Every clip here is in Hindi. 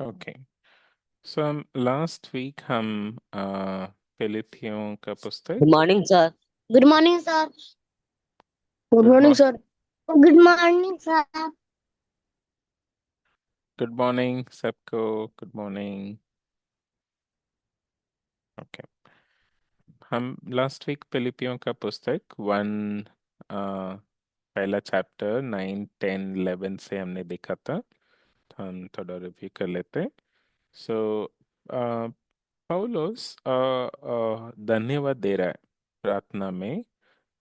ओके। सो हम लास्ट वीक हम फिलिपियो का गुड पुस्तक morning sir. Good morning sir. Good good morning morning. Sir. Good morning sir. Good morning सबको। Good morning. ओके। हम लास्ट वीक फिलिपियो का पुस्तक वन पहला चैप्टर 9, 10, 11 से हमने देखा था। तो हम थोड़ा रिव्यू कर लेते हैं। सो पौलुस धन्यवाद दे रहा है प्रार्थना में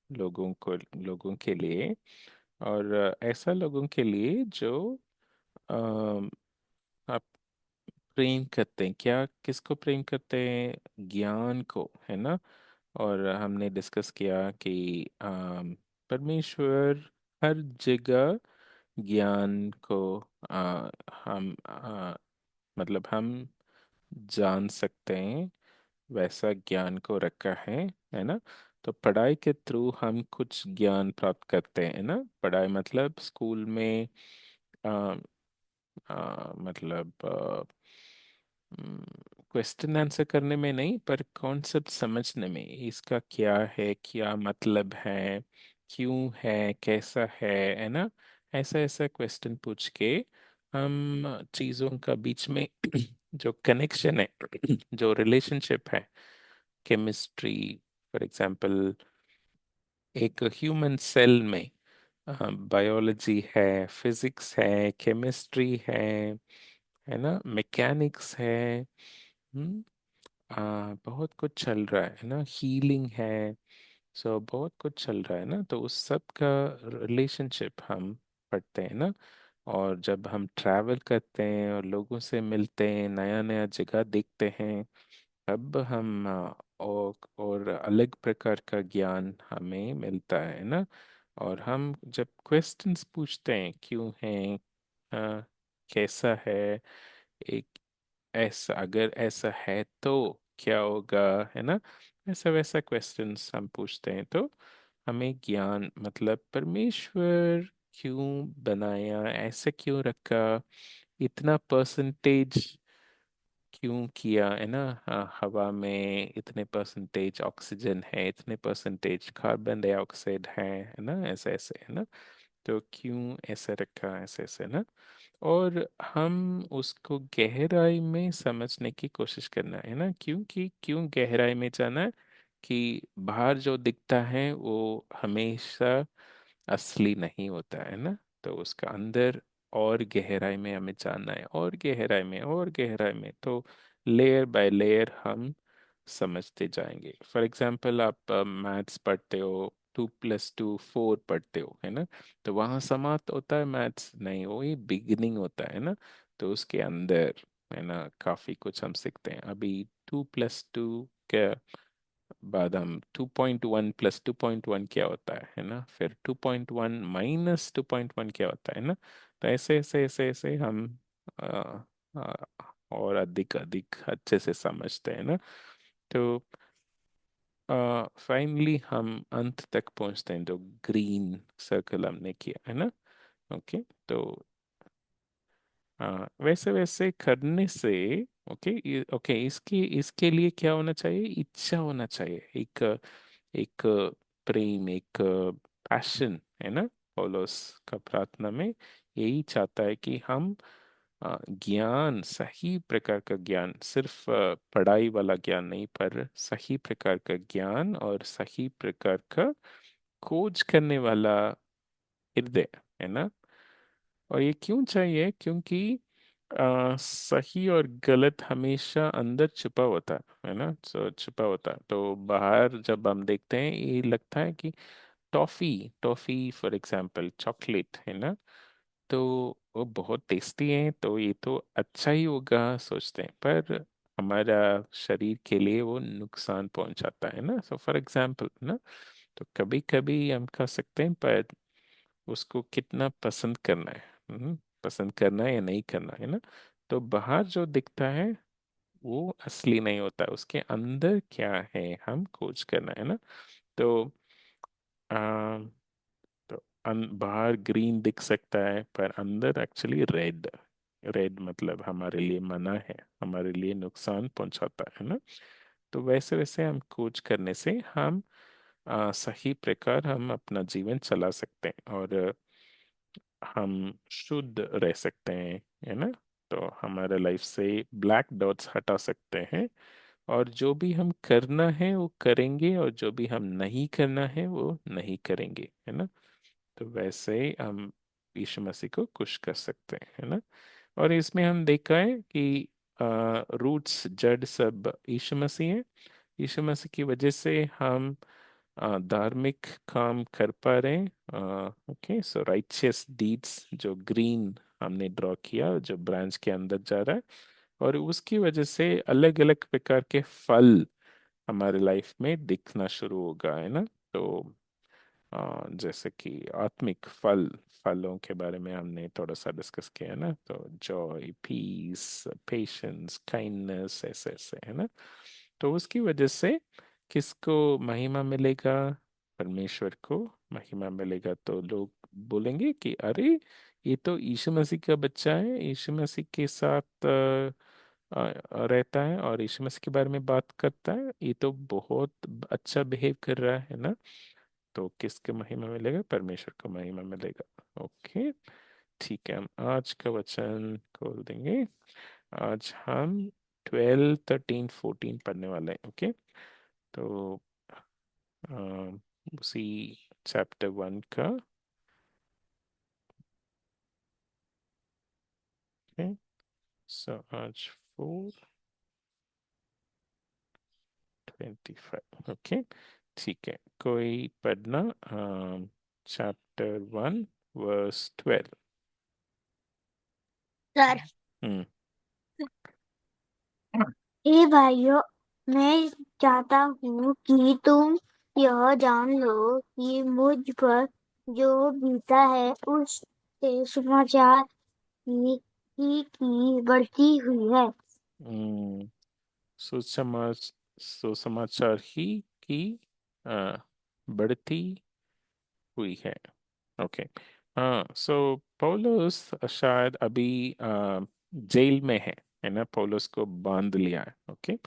लोगों के लिए। और ऐसा लोगों के लिए जो अ, आप प्रेम करते हैं, क्या किसको प्रेम करते हैं? ज्ञान को, है ना। और हमने डिस्कस किया कि परमेश्वर हर जगह ज्ञान को हम मतलब हम जान सकते हैं, वैसा ज्ञान को रखा है ना। तो पढ़ाई के थ्रू हम कुछ ज्ञान प्राप्त करते हैं ना। पढ़ाई मतलब स्कूल में आ, मतलब क्वेश्चन आंसर करने में नहीं, पर कॉन्सेप्ट समझने में, इसका क्या है, क्या मतलब है, क्यों है, कैसा है ना। ऐसा ऐसा क्वेश्चन पूछ के हम चीज़ों का बीच में जो कनेक्शन है, जो रिलेशनशिप है, केमिस्ट्री फॉर एग्जांपल, एक ह्यूमन सेल में बायोलॉजी है, फिजिक्स है, केमिस्ट्री है ना, मैकेनिक्स है। हम्म, बहुत कुछ चल रहा है ना, हीलिंग है। सो बहुत कुछ चल रहा है ना, तो उस सब का रिलेशनशिप हम पढ़ते हैं ना। और जब हम ट्रैवल करते हैं और लोगों से मिलते हैं, नया नया जगह देखते हैं, तब हम और अलग प्रकार का ज्ञान हमें मिलता है ना। और हम जब क्वेश्चंस पूछते हैं, क्यों है, कैसा है, एक ऐसा, अगर ऐसा है तो क्या होगा, है ना। ऐसा वैसा क्वेश्चंस हम पूछते हैं, तो हमें ज्ञान, मतलब परमेश्वर क्यों बनाया, ऐसे क्यों रखा, इतना परसेंटेज क्यों किया, है ना। हवा में इतने परसेंटेज ऑक्सीजन है, इतने परसेंटेज कार्बन डाइऑक्साइड है ना, ऐसे ऐसे, है ना। तो क्यों ऐसे रखा, ऐसे ऐसे ना। और हम उसको गहराई में समझने की कोशिश करना है ना। क्योंकि क्यों गहराई में जाना है? कि बाहर जो दिखता है वो हमेशा असली नहीं होता है ना। तो उसका अंदर और गहराई में हमें जानना है, और गहराई में, और गहराई में, तो लेयर बाय लेयर हम समझते जाएंगे। फॉर एग्जाम्पल, आप मैथ्स पढ़ते हो, 2+2 4 पढ़ते हो, है ना। तो वहाँ समाप्त होता है मैथ्स? नहीं, वो ही बिगिनिंग होता है ना। तो उसके अंदर, है ना, काफी कुछ हम सीखते हैं। अभी 2+2 क्या, बाद हम 2.1+2.1 क्या होता है ना। फिर 2.1 - 2.1 क्या होता है ना। तो ऐसे ऐसे ऐसे ऐसे हम आ, आ, और अधिक अधिक अच्छे से समझते हैं ना। तो फाइनली हम अंत तक पहुंचते हैं, जो ग्रीन सर्कल हमने किया है ना। ओके। तो वैसे वैसे करने से, ओके, ओके, इसके इसके लिए क्या होना चाहिए? इच्छा होना चाहिए, एक एक प्रेम, एक पैशन, है ना। पौलुस का प्रार्थना में यही चाहता है कि हम ज्ञान, सही प्रकार का ज्ञान, सिर्फ पढ़ाई वाला ज्ञान नहीं, पर सही प्रकार का ज्ञान और सही प्रकार का खोज करने वाला हृदय, है ना। और ये क्यों चाहिए? क्योंकि सही और गलत हमेशा अंदर छुपा होता है ना। सो छुपा होता है, तो बाहर जब हम देखते हैं ये लगता है कि toffee, toffee for example chocolate, है ना। तो वो बहुत टेस्टी है, तो ये तो अच्छा ही होगा सोचते हैं, पर हमारा शरीर के लिए वो नुकसान पहुंचाता है ना। सो फॉर एग्जांपल ना, तो कभी कभी हम खा सकते हैं, पर उसको कितना पसंद करना है, पसंद करना है या नहीं करना है ना। तो बाहर जो दिखता है वो असली नहीं होता, उसके अंदर क्या है हम खोज करना है ना। तो आ, तो बाहर ग्रीन दिख सकता है, पर अंदर एक्चुअली रेड, रेड मतलब हमारे लिए मना है, हमारे लिए नुकसान पहुंचाता है ना। तो वैसे वैसे हम खोज करने से हम सही प्रकार हम अपना जीवन चला सकते हैं, और हम शुद्ध रह सकते हैं, है ना। तो हमारे लाइफ से ब्लैक डॉट्स हटा सकते हैं, और जो भी हम करना है वो करेंगे, और जो भी हम नहीं करना है वो नहीं करेंगे, है ना। तो वैसे ही हम यीशु मसीह को खुश कर सकते हैं, है ना। और इसमें हम देखा है कि रूट्स जड़ सब यीशु मसीह है। यीशु मसीह की वजह से हम धार्मिक काम कर पा रहे हैं। ओके, सो राइचियस डीड्स जो ग्रीन हमने ड्रॉ किया, जो ब्रांच के अंदर जा रहा है, और उसकी वजह से अलग अलग प्रकार के फल हमारे लाइफ में दिखना शुरू होगा, है ना। तो जैसे कि आत्मिक फल, फलों के बारे में हमने थोड़ा सा डिस्कस किया ना, तो जॉय, पीस, पेशेंस, काइंडनेस, ऐसे ऐसे, है ना। तो उसकी वजह से किसको महिमा मिलेगा? परमेश्वर को महिमा मिलेगा। तो लोग बोलेंगे कि अरे, ये तो यीशु मसीह का बच्चा है, यीशु मसीह के साथ रहता है और यीशु मसीह के बारे में बात करता है, ये तो बहुत अच्छा बिहेव कर रहा है ना। तो किसके महिमा मिलेगा? परमेश्वर को महिमा मिलेगा। ओके, ठीक है, हम आज का वचन खोल देंगे। आज हम 12, 13, 14 पढ़ने वाले हैं। ओके, तो अम, उसी चैप्टर 1 का। ओके, सो आज 4:25। ओके, ठीक है, कोई पढ़ना चैप्टर 1 वर्स 12। सर, हम्म। हे भाइयों, मैं चाहता हूँ कि तुम यह जान लो कि मुझ पर जो बीता है उससे समाचार की बढ़ती हुई है। हम्म, सुसमाचार ही की आ, बढ़ती हुई है। ओके, हाँ, सो पौलुस शायद अभी जेल में है ना। पौलुस को बांध लिया है। ओके,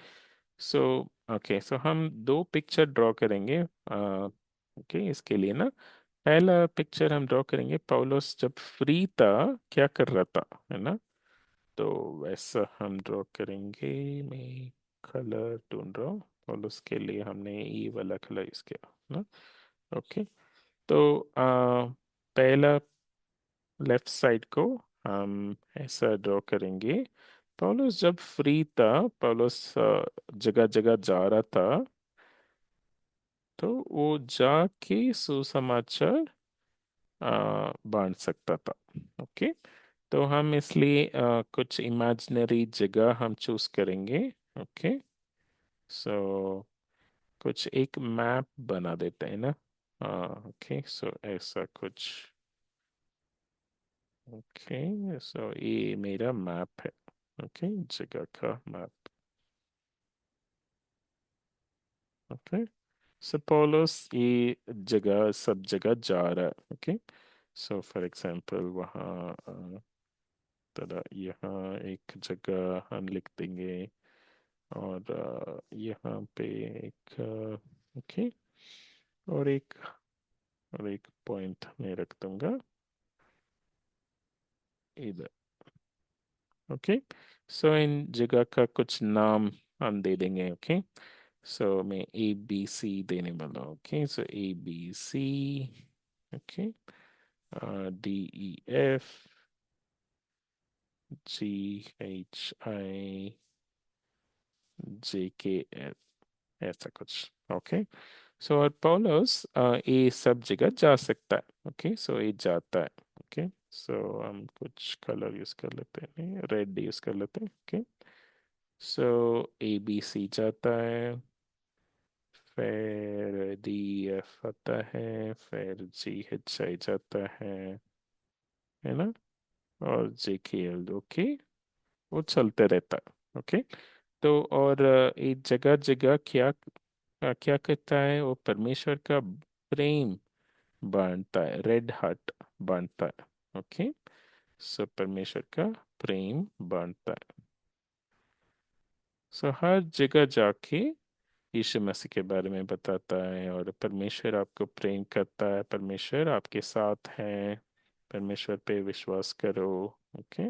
सो ओके, सो हम दो पिक्चर ड्रॉ करेंगे। ओके, इसके लिए ना, पहला पिक्चर हम ड्रॉ करेंगे, पौलुस जब फ्री था क्या कर रहा था, है ना। तो वैसा हम ड्रॉ करेंगे। मैं कलर ढूंढ रहा हूँ, और उसके लिए हमने ये वाला कलर यूज किया ना। ओके, तो पहला लेफ्ट साइड को हम ऐसा ड्रॉ करेंगे। पौलुस जब फ्री था, पौलुस जगह जगह जा रहा था, तो वो जाके सुसमाचार बांट सकता था। ओके, तो हम इसलिए कुछ इमेजिनरी जगह हम चूज करेंगे। ओके, सो कुछ एक मैप बना देते हैं ना। ओके, सो ऐसा कुछ। ओके, सो ये मेरा मैप है। ओके, जगह का मैप। ओके, सपोलोस ये जगह सब जगह जा रहा है। ओके, सो फॉर एग्जांपल वहाँ तरह यहाँ एक जगह हम लिख देंगे, और यहाँ पे एक ओके, और एक और एक पॉइंट में रख दूंगा इधर। ओके, सो इन जगह का कुछ नाम हम दे देंगे। ओके, सो मैं ABC देने वाला हूँ। ओके, सो ABC। ओके, DEF, GHIJKL, ऐसा कुछ। ओके, सो और पॉलस ये सब जगह जा सकता है। ओके, सो ये जाता है। ओके, सो हम कुछ कलर यूज कर लेते हैं, रेड यूज कर लेते हैं। ओके, सो ABC जाता है, फिर DF आता है, फिर GHI जाता है ना, और JKL। ओके, वो चलते रहता है। ओके, तो और ये जगह जगह क्या क्या करता है? वो परमेश्वर का प्रेम बांटता है, रेड हार्ट बांटता है। ओके, सो परमेश्वर का प्रेम बांटता है। सो हर जगह जाके यीशु मसीह के बारे में बताता है और परमेश्वर आपको प्रेम करता है, परमेश्वर आपके साथ है, परमेश्वर पे विश्वास करो। ओके,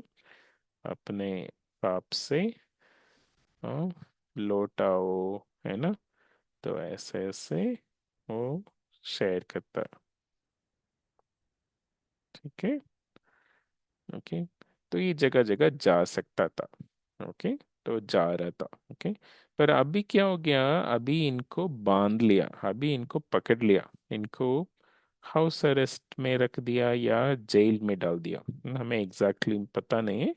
अपने पाप से हाँ, लौट आओ, है ना। तो ऐसे ऐसे वो शेयर करता है। ठीक है। ओके, तो ये जगह जगह जा सकता था। ओके, तो जा रहा था। ओके, पर अभी क्या हो गया, अभी इनको बांध लिया, अभी इनको पकड़ लिया, इनको हाउस अरेस्ट में रख दिया या जेल में डाल दिया। हमें एग्जैक्टली पता नहीं है,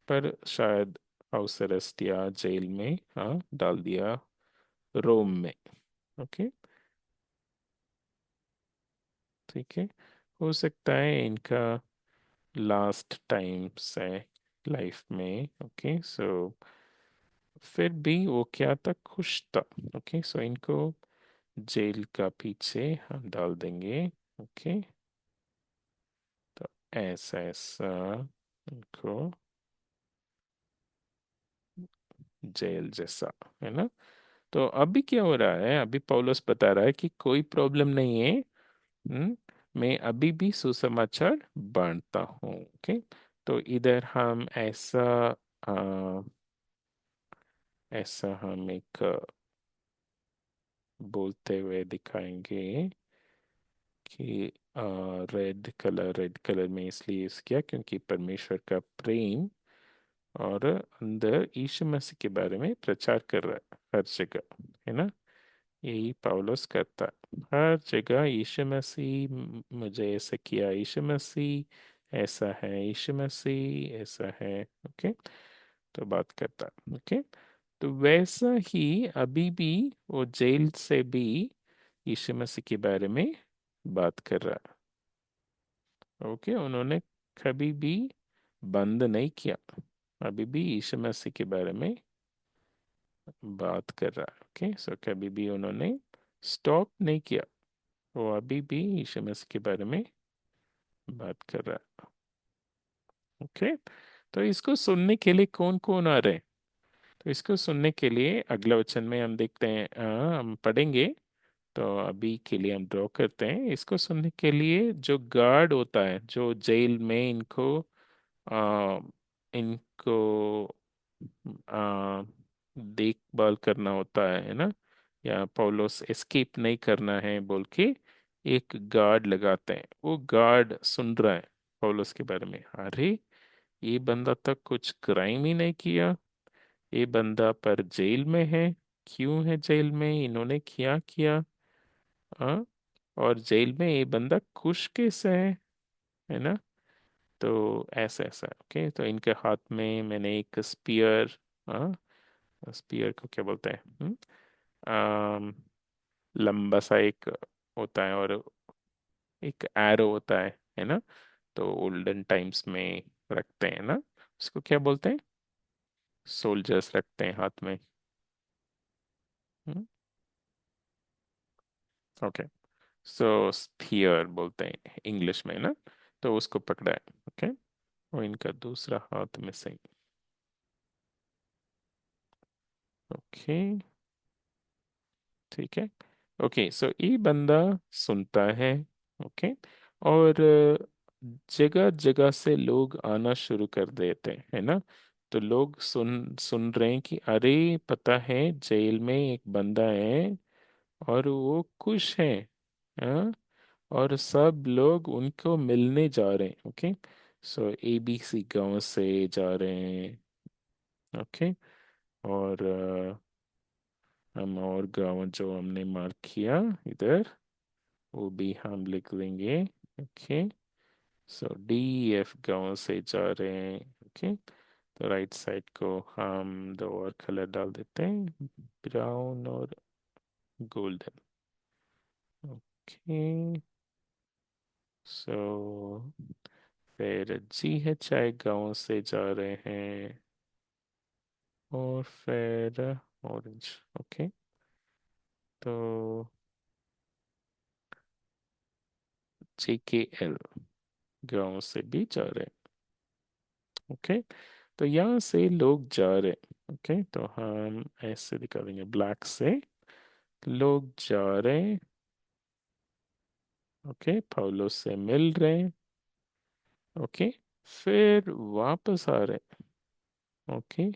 पर शायद हाउस अरेस्ट या जेल में हाँ डाल दिया, रोम में। ओके, ठीक है। हो सकता है इनका लास्ट टाइम्स है लाइफ में। ओके, सो फिर भी वो क्या था, खुश था। ओके, सो इनको जेल का पीछे हम डाल देंगे। ओके, तो ऐसा ऐसा इनको जेल जैसा, है ना। तो अभी क्या हो रहा है, अभी पौलुस बता रहा है कि कोई प्रॉब्लम नहीं है। मैं अभी भी सुसमाचार बांटता हूँ। ओके, तो इधर हम ऐसा आ, ऐसा हम एक बोलते हुए दिखाएंगे कि रेड कलर में इसलिए यूज किया क्योंकि परमेश्वर का प्रेम और अंदर यीशु मसीह के बारे में प्रचार कर रहा है हर जगह, है ना। यही पौलुस करता है हर जगह। यीशु मसीह मुझे ऐसा किया, यीशु मसीह ऐसा है, यीशु मसीह ऐसा है। ओके, तो बात करता है। ओके, तो वैसा ही अभी भी वो जेल से भी यीशु मसीह के बारे में बात कर रहा है। ओके, उन्होंने कभी भी बंद नहीं किया, अभी भी यीशु मसीह के बारे में बात कर रहा है। ओके, सो कभी भी उन्होंने स्टॉप नहीं किया, वो अभी भी यीशु मसीह के बारे में बात कर रहा है। ओके, तो इसको सुनने के लिए कौन कौन आ रहे हैं। तो इसको सुनने के लिए अगले वचन में हम देखते हैं, हम पढ़ेंगे। तो अभी के लिए हम ड्रॉ करते हैं। इसको सुनने के लिए जो गार्ड होता है, जो जेल में इनको आ, इनको आ, देखभाल करना होता है ना, या पौलुस एस्केप नहीं करना है बोल के एक गार्ड लगाते हैं। वो गार्ड सुन रहा है पौलुस के बारे में। अरे, ये बंदा तक कुछ क्राइम ही नहीं किया, ये बंदा पर जेल में है। क्यों है जेल में, इन्होंने क्या किया। हाँ, और जेल में ये बंदा खुश कैसे है ना। तो ऐसा ऐसा। ओके, तो इनके हाथ में मैंने एक स्पीयर, हाँ, स्पीयर को क्या बोलते हैं, लंबा सा एक होता है और एक एरो होता है ना। तो ओल्डन टाइम्स में रखते हैं ना, उसको क्या बोलते हैं, सोल्जर्स रखते हैं हाथ में। ओके, सो स्पीयर बोलते हैं इंग्लिश में ना। तो उसको पकड़ा है। ओके, और इनका दूसरा हाथ में से। ओके, ठीक है। ओके, सो ये बंदा सुनता है। ओके, और जगह जगह से लोग आना शुरू कर देते हैं, है ना। तो लोग सुन सुन रहे हैं कि अरे, पता है जेल में एक बंदा है और वो खुश है। हाँ, और सब लोग उनको मिलने जा रहे हैं। ओके, सो एबीसी गांव से जा रहे हैं। ओके, और हम और गांव जो हमने मार्क किया इधर, वो भी हम लिख लेंगे। ओके, सो डी एफ गांव से जा रहे हैं। ओके, तो राइट साइड को हम दो और कलर डाल देते हैं, ब्राउन और गोल्डन। ओके, सो फिर जी एच आई गांव से जा रहे हैं और फिर ऑरेंज। ओके, तो जे के एल गांव से भी जा रहे हैं। ओके, तो यहाँ से लोग जा रहे। ओके, तो हम ऐसे दिखा देंगे ब्लैक से, लोग जा रहे। ओके, पौलुस से मिल रहे। ओके, फिर वापस आ रहे। ओके,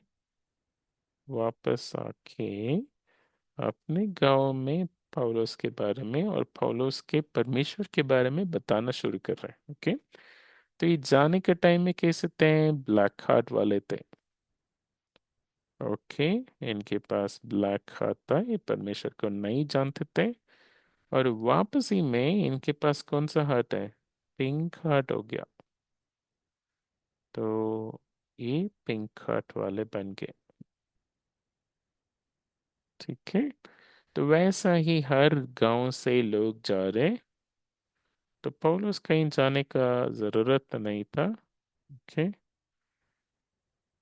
वापस आके अपने गांव में पौलुस के बारे में और पौलुस के परमेश्वर के बारे में बताना शुरू कर रहे हैं। ओके, तो ये जाने के टाइम में कैसे थे? ब्लैक हार्ट वाले थे। ओके, इनके पास ब्लैक हार्ट था, ये परमेश्वर को नहीं जानते थे। और वापसी में इनके पास कौन सा हार्ट है? पिंक हार्ट हो गया। तो ये पिंक हार्ट वाले बन गए। ठीक है, तो वैसा ही हर गांव से लोग जा रहे। तो पौलुस कहीं जाने का जरूरत नहीं था। ओके,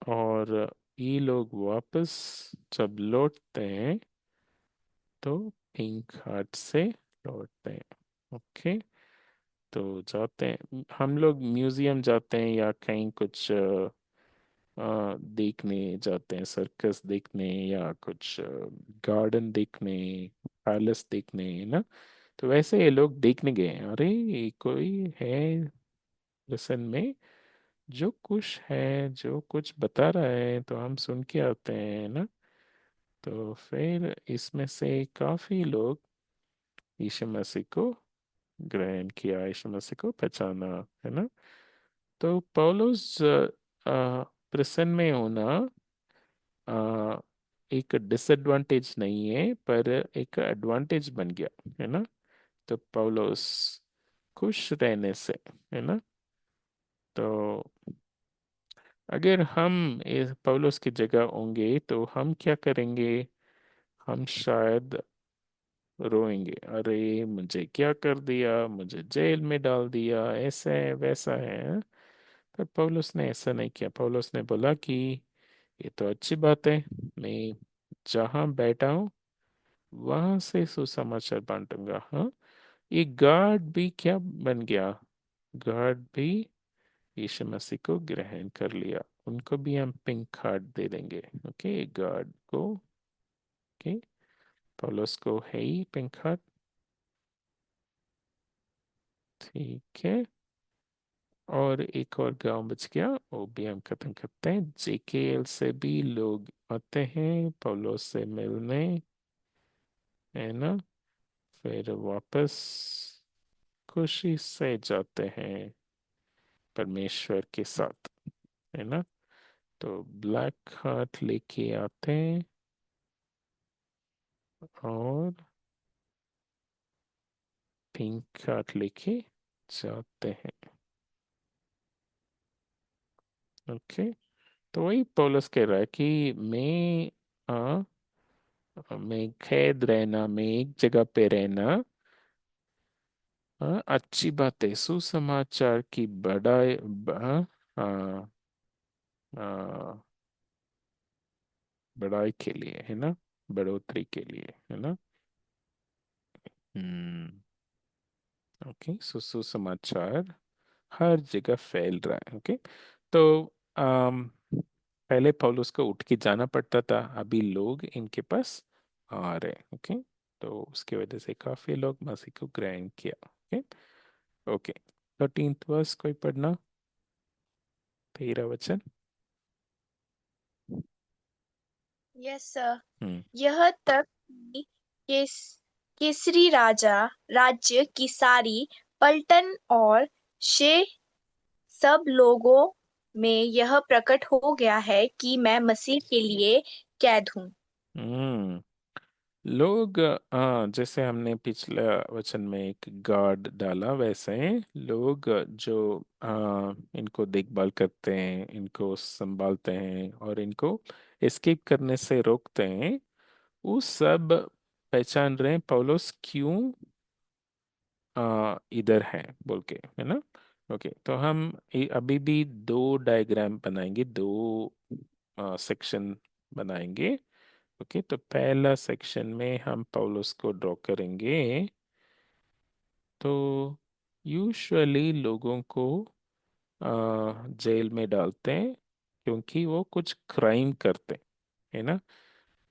और ये लोग वापस जब लौटते हैं तो पिंक हार्ट से लौटते हैं। ओके, तो जाते हैं हम लोग म्यूजियम जाते हैं या कहीं कुछ देखने जाते हैं, सर्कस देखने या कुछ गार्डन देखने, पैलेस देखने, ना। तो वैसे ये लोग देखने गए हैं, अरे ये कोई है लेसन में जो कुछ है, जो कुछ बता रहा है, तो हम सुन के आते हैं ना। तो फिर इसमें से काफी लोग यीशु मसीह को ग्रहण किया, यीशु मसीह को पहचाना, है ना। तो पौलुस प्रसन्न में होना आ, एक डिसएडवांटेज नहीं है, पर एक एडवांटेज बन गया, है ना। तो पौलुस खुश रहने से, है ना। तो अगर हम इस पौलुस की जगह होंगे तो हम क्या करेंगे? हम शायद रोएंगे, अरे मुझे क्या कर दिया, मुझे जेल में डाल दिया, ऐसा है वैसा है। पर पौलुस ने ऐसा नहीं किया। पौलुस ने बोला कि ये तो अच्छी बात है, मैं जहाँ बैठा हूँ वहां से सुसमाचार बांटूंगा। हाँ, ये गार्ड भी क्या बन गया? गार्ड भी यीशु मसीह को ग्रहण कर लिया, उनको भी हम पिंक कार्ड दे देंगे। ओके, गार्ड को। ओके, पौलुस को है ही पिंक कार्ड। ठीक है, और एक और गांव बच गया, वो भी हम खत्म करते हैं। जेकेएल से भी लोग आते हैं पौलुस से मिलने, है ना। फिर वापस खुशी से जाते हैं परमेश्वर के साथ, है ना। तो ब्लैक हार्ट लेके आते हैं और पिंक हार्ट लेके जाते हैं। ओके, तो वही पौलुस कह रहा है कि मैं कैद रहना, मैं एक जगह पे रहना, अच्छी बात है, सुसमाचार की बड़ाई हाँ, हाँ, बड़ाई के लिए, है ना, बढ़ोतरी के लिए, है ना। हम्म। ओके, सुसमाचार हर जगह फैल रहा है। ओके, तो आम, पहले पौलुस को उठ के जाना पड़ता था, अभी लोग इनके पास आ रहे। ओके, तो उसकी वजह से काफी लोग मसीह को ग्रहण किया। ओके। ओके, 13th वर्स कोई पढ़ना, 13 वचन। Yes sir. हम्म। यह तक कि केसरी राजा राज्य की सारी पलटन और शे सब लोगों में यह प्रकट हो गया है कि मैं मसीह के लिए कैद हूँ। हम्म, लोग जैसे हमने पिछले वचन में एक गार्ड डाला, वैसे लोग जो इनको देखभाल करते हैं, इनको संभालते हैं और इनको एस्केप करने से रोकते हैं, वो सब पहचान रहे हैं पौलुस क्यों इधर है बोल के, है ना। ओके, तो हम अभी भी दो डायग्राम बनाएंगे, दो सेक्शन बनाएंगे। ओके, तो पहला सेक्शन में हम पौलुस को ड्रॉ करेंगे। तो यूजुअली लोगों को जेल में डालते हैं क्योंकि वो कुछ क्राइम करते हैं, है ना।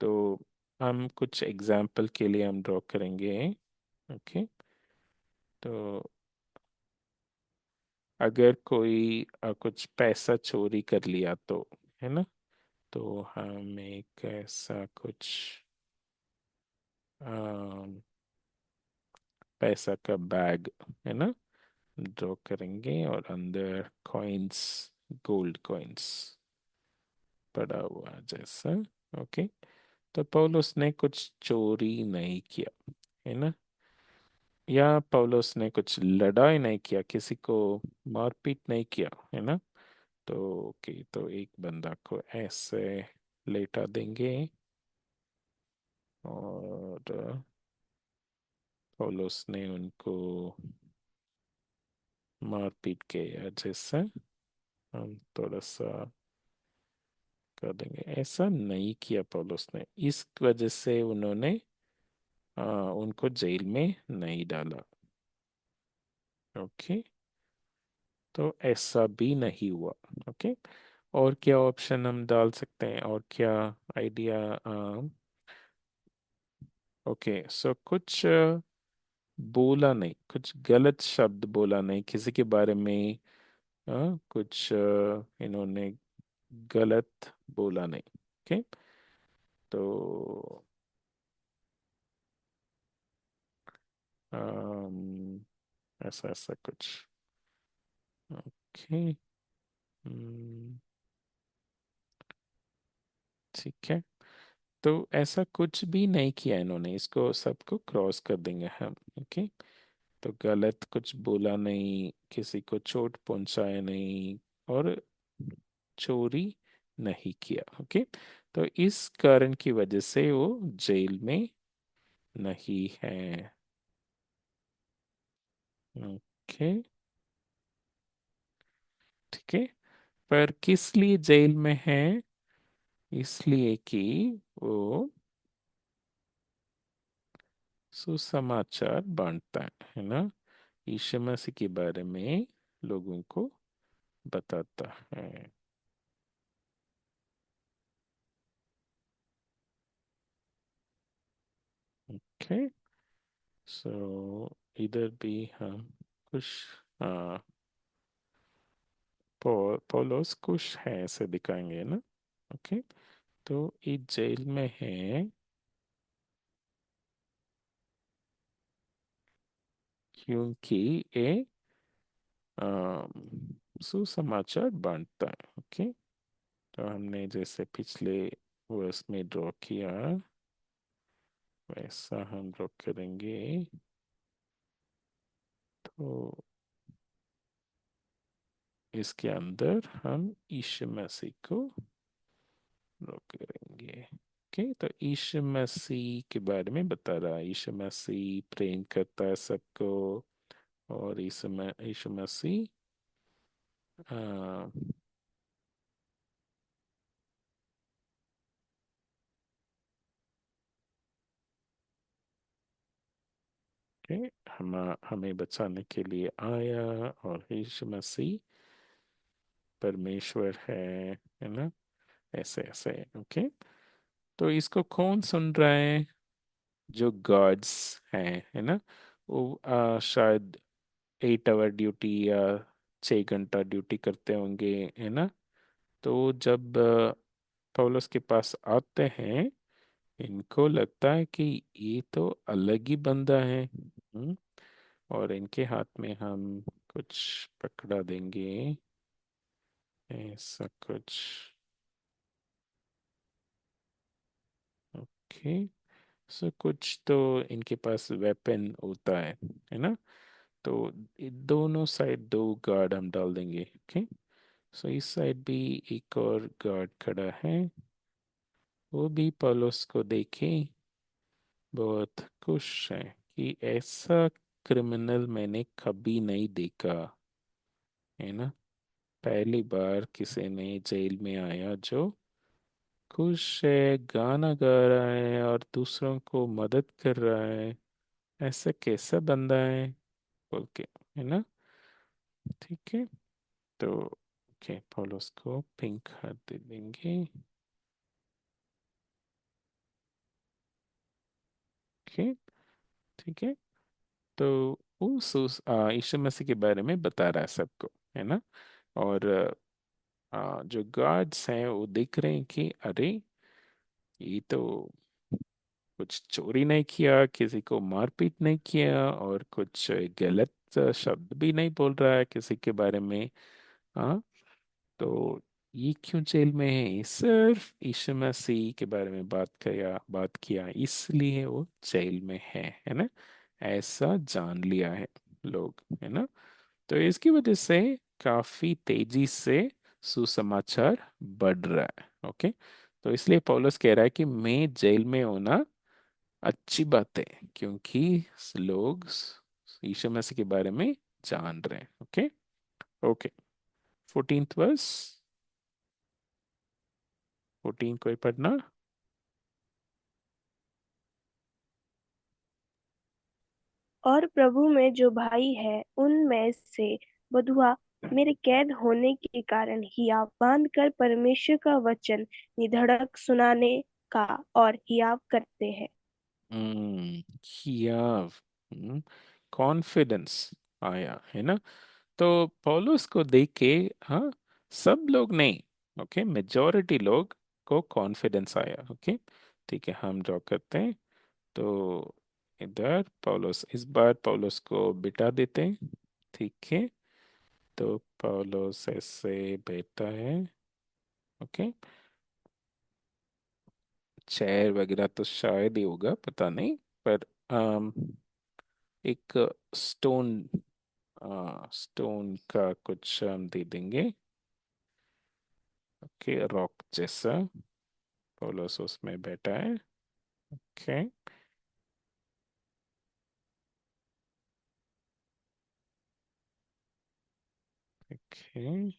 तो हम कुछ एग्जाम्पल के लिए हम ड्रॉ करेंगे। ओके। तो अगर कोई कुछ पैसा चोरी कर लिया तो, है ना, तो हम एक ऐसा कुछ अम, पैसा का बैग, है ना, ड्रॉ करेंगे और अंदर कॉइन्स, गोल्ड कॉइन्स पड़ा हुआ जैसा। ओके। तो पौलुस ने कुछ चोरी नहीं किया, है ना, या पौलुस ने कुछ लड़ाई नहीं किया, किसी को मारपीट नहीं किया, है ना। तो ओके, तो एक बंदा को ऐसे लेटा देंगे और पौलुस ने उनको मारपीट किया जैसे हम थोड़ा सा कर देंगे। ऐसा नहीं किया पौलुस ने, इस वजह से उन्होंने उनको जेल में नहीं डाला। ओके। तो ऐसा भी नहीं हुआ। ओके। और क्या ऑप्शन हम डाल सकते हैं, और क्या आइडिया। ओके, सो कुछ बोला नहीं, कुछ गलत शब्द बोला नहीं किसी के बारे में। कुछ इन्होंने गलत बोला नहीं। ओके। तो अम, ऐसा ऐसा कुछ। ओके। ठीक है। तो ऐसा कुछ भी नहीं किया इन्होंने, इसको सबको क्रॉस कर देंगे हम। ओके। तो गलत कुछ बोला नहीं, किसी को चोट पहुंचाया नहीं, और चोरी नहीं किया। ओके। तो इस कारण की वजह से वो जेल में नहीं है। ओके। ठीक है। पर किस लिए जेल में है, इसलिए कि वो सुसमाचार बांटता है ना, यीशु मसीह के बारे में लोगों को बताता है। ओके। सो इधर भी हम कुछ हाँ, पोलोस कुछ है ऐसे दिखाएंगे ना। ओके। तो ये जेल में है क्योंकि ये सुसमाचार बांटता है। ओके। तो हमने जैसे पिछले वर्ष में ड्रॉ किया वैसा हम ड्रॉ करेंगे। तो इसके अंदर हम यीशु मसीह को ड्रॉ करेंगे। ओके। तो यीशु मसीह के बारे में बता रहा है, यीशु मसीह प्रेम करता है सबको, और यीशु मसीह आ, के हमें बचाने के लिए आया, और यीशु मसीह परमेश्वर है ना, ऐसे ऐसे। ओके। तो इसको कौन सुन रहा है, जो गॉड्स हैं, है ना, वो शायद 8 आवर ड्यूटी या 6 घंटा ड्यूटी करते होंगे, है ना। तो जब पौलुस के पास आते हैं, इनको लगता है कि ये तो अलग ही बंदा है। और इनके हाथ में हम कुछ पकड़ा देंगे, ऐसा कुछ। ओके। सो कुछ तो इनके पास वेपन होता है ना। तो दोनों साइड 2 गार्ड हम डाल देंगे। ओके। सो इस साइड भी एक और गार्ड खड़ा है, वो भी पौलुस को देखे बहुत खुश है कि ऐसा क्रिमिनल मैंने कभी नहीं देखा, है ना। पहली बार किसी ने जेल में आया जो खुश है, गाना गा रहा है और दूसरों को मदद कर रहा है, ऐसा कैसा बंदा है बोल के, है ना। ठीक है। तो ओके, पौलुस को पिंक हार्ट दे देंगे। ओके, ठीक है। तो यीशु मसीह के बारे में बता रहा है सबको, है ना। और जो गार्ड्स हैं वो देख रहे हैं कि अरे, ये तो कुछ चोरी नहीं किया, किसी को मारपीट नहीं किया, और कुछ गलत शब्द भी नहीं बोल रहा है किसी के बारे में। हाँ, तो ये क्यों जेल में है? ये सिर्फ यीशु मसीह के बारे में बात किया इसलिए वो जेल में है ना। ऐसा जान लिया है लोग, है ना। तो इसकी वजह से काफी तेजी से सुसमाचार बढ़ रहा है। ओके, तो इसलिए पौलुस कह रहा है कि मैं जेल में होना अच्छी बात है, क्योंकि लोग यीशु मसीह के बारे में जान रहे हैं। ओके। ओके, 14th वर्स, 14 कोई पढ़ना। और प्रभु में जो भाई है उनमें से बधुआ मेरे कैद होने के कारण हियाव बांध कर परमेश्वर का वचन निधड़क सुनाने का और हियाव करते हैं। हियाव, कॉन्फिडेंस आया, है ना। तो पौलुस को देख के, हाँ, सब लोग नहीं, ओके, मेजॉरिटी लोग को कॉन्फिडेंस आया। ओके, ठीक है, हम ड्रॉ करते हैं। तो इधर पौलुस, इस बार पौलुस को बिठा देते हैं। ठीक है, तो पौलुस ऐसे बैठा है। ओके, चेयर वगैरह तो शायद ही होगा, पता नहीं, पर एक स्टोन, स्टोन का कुछ हम दे देंगे। ओके, रॉक जैसा पौलुस उसमें बैठा है। ओके। ओके,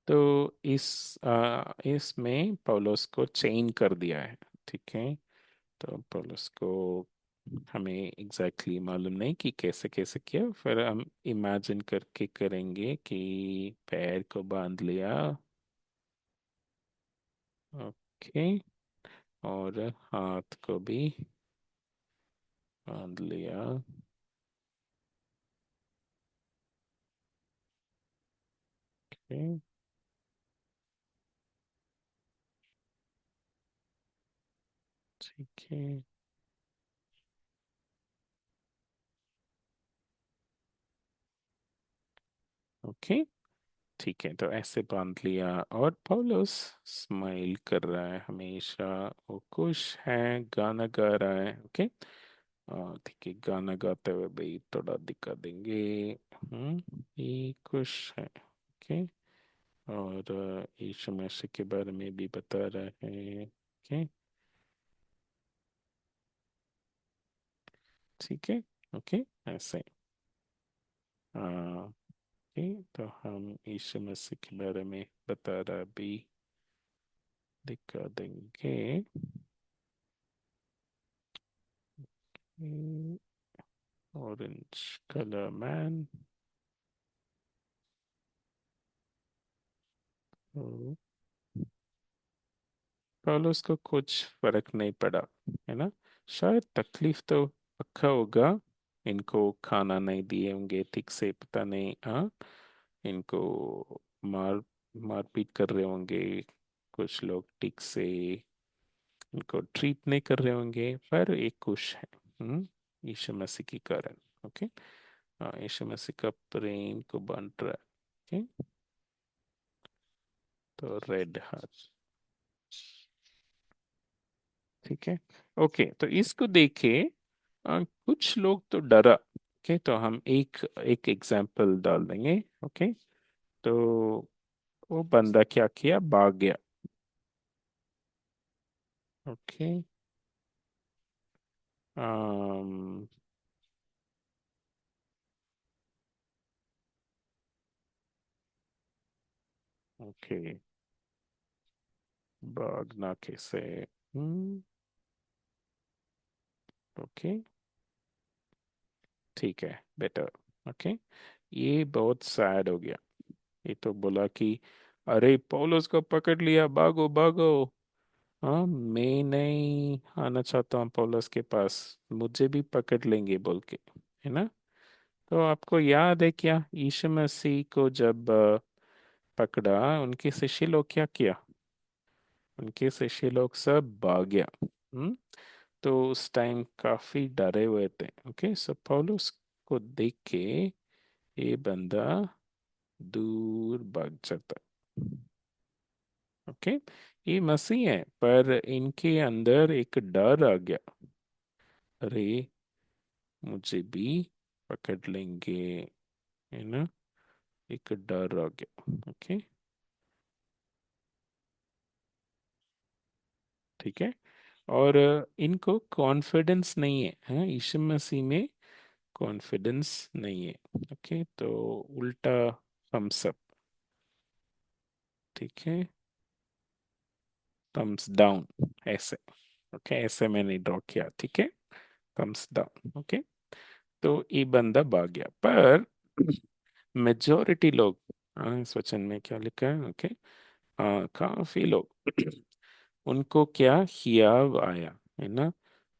तो इसमें पौलुस को चेंज कर दिया है। ठीक है, तो पौलुस को हमें एग्जैक्टली मालूम नहीं कि कैसे कैसे किया, फिर हम इमेजिन करके करेंगे कि पैर को बांध लिया। ओके, और हाथ को भी बांध लिया। ओके, ठीक है। ओके, ठीक है, तो ऐसे बांध लिया, और पौलुस स्माइल कर रहा है हमेशा, वो खुश है, गाना गा रहा है। ओके, ठीक है, गाना गाते हुए भाई थोड़ा दिखा देंगे। ये खुश है। ओके, और यीशु मसीह के बारे में भी बता रहा है। ओके, ठीक है। ओके, ऐसे, ओके, तो हम यीशु मसीह के बारे में बता रहा भी दिखा देंगे। Orange colour man. पौलुस को कुछ फर्क नहीं पड़ा, है ना। शायद तकलीफ तो पक्का होगा, इनको खाना नहीं दिए होंगे ठीक से, पता नहीं, हाँ, इनको मार मारपीट कर रहे होंगे कुछ लोग, ठीक से इनको ट्रीट नहीं कर रहे होंगे, पर एक खुश है, यीशु मसीह के कारण। ओके, हाँ, यीशु मसीह का प्रेम को बांट रहा है। ओके, तो रेड हार्ट, ठीक है। ओके, तो इसको देखे कुछ लोग तो डरा। ओके, तो हम एक एक एग्जाम्पल डाल देंगे। ओके, तो वो बंदा क्या किया, भाग गया। ओके, um, ओके, भागना कैसे? हम्म, ओके, ठीक है, बेटर। ओके, ये बहुत सैड हो गया। ये तो बोला कि अरे पौलुस को पकड़ लिया, भागो भागो। हाँ, मैं नहीं आना चाहता हूँ पौलुस के पास, मुझे भी पकड़ लेंगे बोल के, है ना। तो आपको याद है क्या, यीशु मसीह को जब पकड़ा, उनके शिष्य लोग क्या किया? उनके शिष्य लोग सब भाग गया। हम्म। तो उस टाइम काफी डरे हुए थे। ओके, सो पौलुस को देख के ये बंदा दूर भाग जाता। ओके, ये मसीह है पर इनके अंदर एक डर आ गया। अरे मुझे भी पकड़ लेंगे, है ना। एक डर आ गया। ओके, ठीक है। और इनको कॉन्फिडेंस नहीं है, हाँ, यीशु मसीह में कॉन्फिडेंस नहीं है। ओके, तो उल्टा थम्स अप। ठीक है, थम्स डाउन ऐसे। ओके, ऐसे मैंने ड्रॉ किया, ठीक है, थम्स डाउन। ओके, तो ये बंदा भाग गया पर मेजोरिटी लोग, हाँ, इस वचन में क्या लिखा है? ओके, हाँ, काफी लोग उनको क्या हियाव आया, है ना।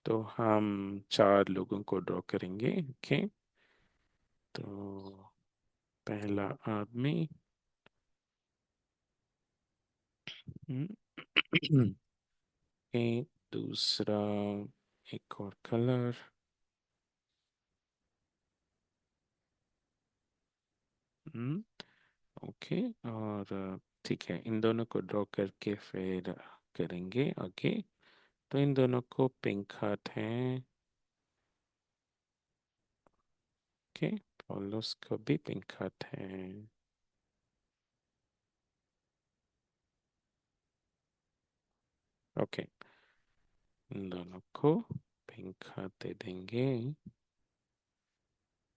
तो हम चार लोगों को ड्रॉ करेंगे। ओके, तो पहला आदमी, हम्म, ओके, दूसरा, एक और कलर, हम्म, ओके, और ठीक है, इन दोनों को ड्रॉ करके फिर करेंगे आगे। तो इन दोनों को पिंक हाथ है। ओके, पॉलुस को भी पिंक हाथ है। ओके, इन दोनों को पिंक हाथ दे देंगे।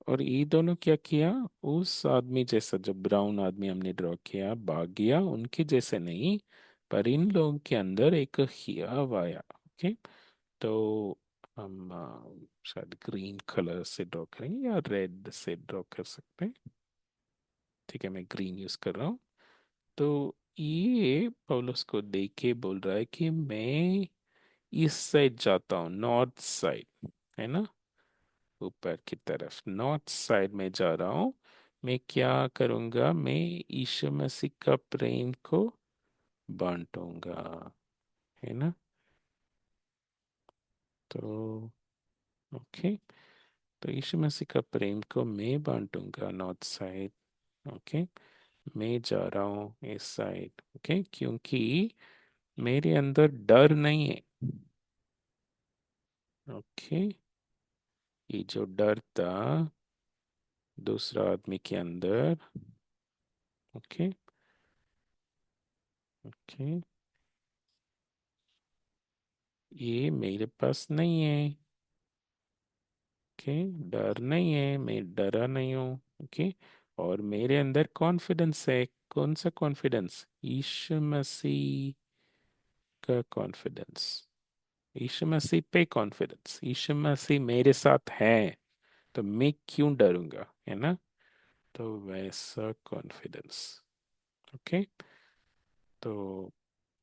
और ये दोनों क्या किया? उस आदमी जैसा, जो ब्राउन आदमी हमने ड्रॉ किया, भाग गया, उनके जैसे नहीं, पर इन लोगों के अंदर एक हियाव आया। ओके, तो हम शायद ग्रीन कलर से ड्रॉ करेंगे या रेड से ड्रॉ कर सकते हैं। ठीक है, मैं ग्रीन यूज कर रहा हूँ। तो ये पौलुस को देख के बोल रहा है कि मैं इस साइड जाता हूँ, नॉर्थ साइड, है ना, ऊपर की तरफ नॉर्थ साइड में जा रहा हूँ। मैं क्या करूँगा? मैं यीशु मसीह का प्रेम को बांटूंगा, है ना। तो ओके, तो यीशु मसीह का प्रेम को मैं बांटूंगा नॉर्थ साइड। ओके, मैं जा रहा हूँ इस साइड। ओके, क्योंकि मेरे अंदर डर नहीं है। ओके, ये जो डर था दूसरा आदमी के अंदर, ओके, ओके, ये मेरे पास नहीं है। ओके, डर नहीं है, मैं डरा नहीं हूँ। ओके, और मेरे अंदर कॉन्फिडेंस है। कौन सा कॉन्फिडेंस? यीशु मसीह का कॉन्फिडेंस। यीशु मसीह पे कॉन्फिडेंस, यीशु मसीह मेरे साथ है, तो मैं क्यों डरूंगा, है ना। तो वैसा कॉन्फिडेंस। ओके, तो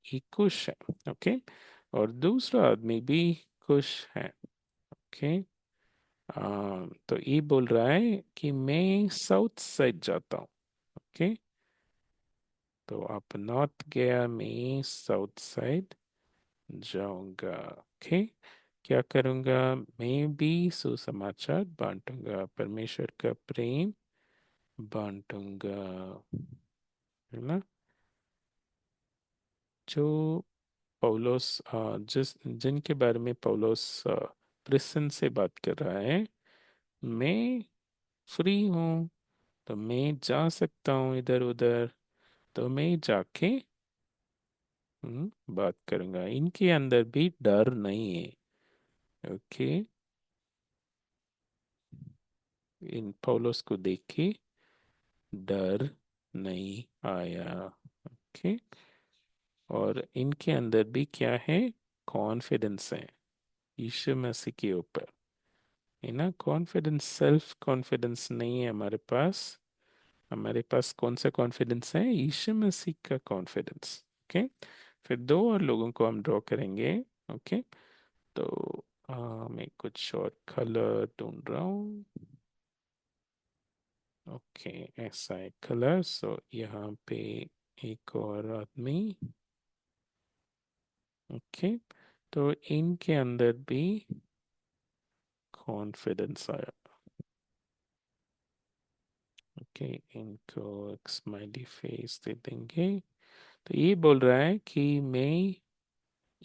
ये खुश है। ओके, और दूसरा आदमी भी खुश है। ओके, तो ये बोल रहा है कि मैं साउथ साइड जाता हूँ। ओके, तो आप नॉर्थ गया, मैं साउथ साइड जाऊंगा। ओके, क्या करूंगा? मैं भी सुसमाचार बांटूंगा, परमेश्वर का प्रेम बांटूंगा, है ना। जो पौलोस जिस जिनके बारे में पौलोस प्रिसन से बात कर रहा है, मैं फ्री हूँ, तो मैं जा सकता हूँ इधर उधर, तो मैं जाके बात करूंगा। इनके अंदर भी डर नहीं है। ओके, इन पौलोस को देख के डर नहीं आया। ओके, और इनके अंदर भी क्या है? कॉन्फिडेंस है यीशु मसीह के ऊपर। है ना। कॉन्फिडेंस, सेल्फ कॉन्फिडेंस नहीं है हमारे पास। हमारे पास कौन सा कॉन्फिडेंस है? यीशु मसीह का कॉन्फिडेंस। ओके। फिर दो और लोगों को हम ड्रॉ करेंगे। ओके। तो मैं कुछ और कलर ढूंढ रहा हूँ। ओके, ऐसा है कलर। सो यहाँ पे एक और आदमी। ओके। तो इनके अंदर भी कॉन्फिडेंस आया। ओके, इनको एक स्माइली फेस दे देंगे। तो ये बोल रहा है कि मैं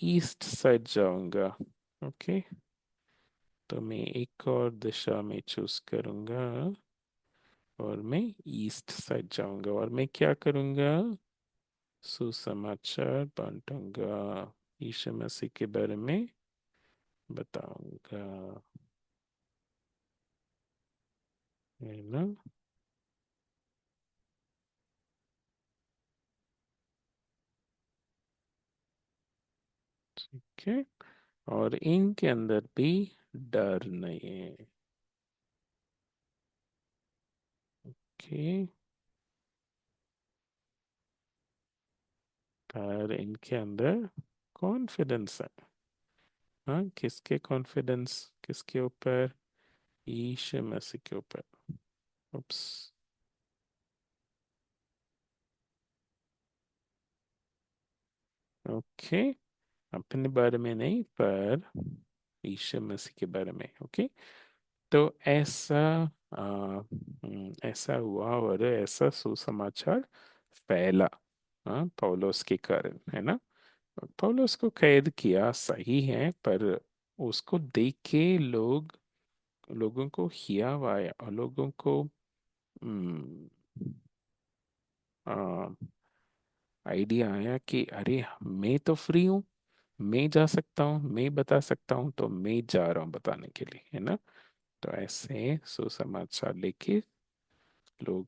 ईस्ट साइड जाऊंगा। ओके। तो मैं एक और दिशा में चूज करूंगा और मैं ईस्ट साइड जाऊंगा और मैं क्या करूंगा? सुसमाचार बांटूंगा, यीशु मसीह के बारे में बताऊंगा, है ना। ठीक है। और इनके अंदर भी डर नहीं है। ओके। पर इनके अंदर कॉन्फिडेंस है। हाँ, किसके कॉन्फिडेंस? किसके ऊपर? यीशु मसीह के ऊपर। उप्स। ओके। अपने बारे में नहीं, पर यीशु मसीह के बारे में। ओके। तो ऐसा ऐसा हुआ और ऐसा सुसमाचार फैला, हाँ, पौलुस के कारण, है ना। पौलुस को कैद किया सही है, पर उसको देख के लोगों को हियाव आया और लोगों को आइडिया आया कि अरे, मैं तो फ्री हूँ, मैं जा सकता हूँ, मैं बता सकता हूँ, तो मैं जा रहा हूँ बताने के लिए, है ना। तो ऐसे सुसमाचार लेके लोग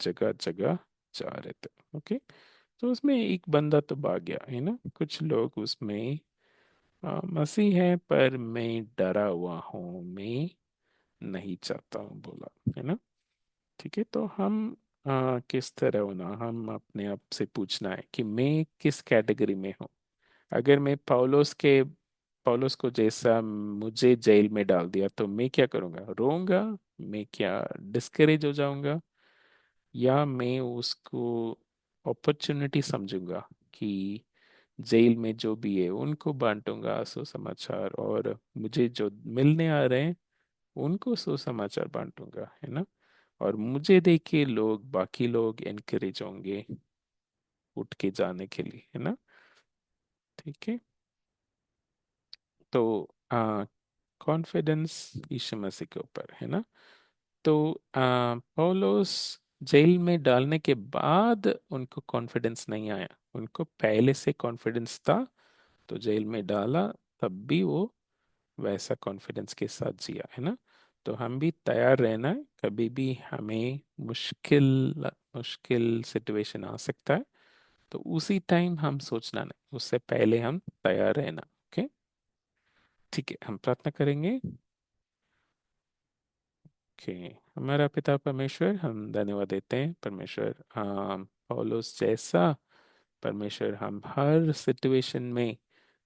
जगह जगह जा रहे थे। ओके। तो उसमें एक बंदा तो भाग गया, है ना। कुछ लोग उसमें मसीह है पर मैं डरा हुआ हूँ, मैं नहीं चाहता हूँ बोला, है ना। ठीक है। तो हम किस तरह होना, हम अपने आप से पूछना है कि मैं किस कैटेगरी में हूँ। अगर मैं पौलुस को जैसा मुझे जेल में डाल दिया तो मैं क्या करूँगा? रोऊंगा? मैं क्या डिस्करेज हो जाऊंगा? या मैं उसको अपॉर्चुनिटी समझूंगा कि जेल में जो भी है उनको बांटूंगा सुसमाचार, और मुझे जो मिलने आ रहे हैं उनको सुसमाचार बांटूंगा, है ना। और मुझे देख के बाकी लोग एनकरेज होंगे उठ के जाने के लिए, है ना। ठीक है। तो कॉन्फिडेंस यीशु मसीह के ऊपर, है ना। तो पौलुस जेल में डालने के बाद उनको कॉन्फिडेंस नहीं आया, उनको पहले से कॉन्फिडेंस था। तो जेल में डाला तब भी वो वैसा कॉन्फिडेंस के साथ जिया, है ना। तो हम भी तैयार रहना है, कभी भी हमें मुश्किल मुश्किल सिचुएशन आ सकता है। तो उसी टाइम हम सोचना नहीं, उससे पहले हम तैयार रहना। ओके। ठीक है, हम प्रार्थना करेंगे। ओके। हमारा पिता परमेश्वर, हम धन्यवाद देते हैं परमेश्वर, पौलुस जैसा परमेश्वर हम हर सिचुएशन में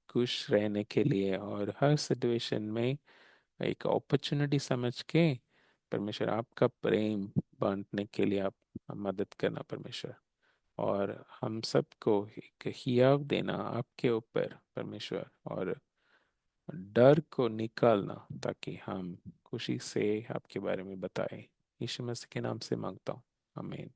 खुश रहने के लिए और हर सिचुएशन में एक अपॉर्चुनिटी समझ के परमेश्वर आपका प्रेम बांटने के लिए आप मदद करना परमेश्वर। और हम सबको एक हियाव देना आपके ऊपर परमेश्वर, और डर को निकालना ताकि हम खुशी से आपके बारे में बताएं। यीशु मसीह के नाम से मांगता हूँ, आमीन।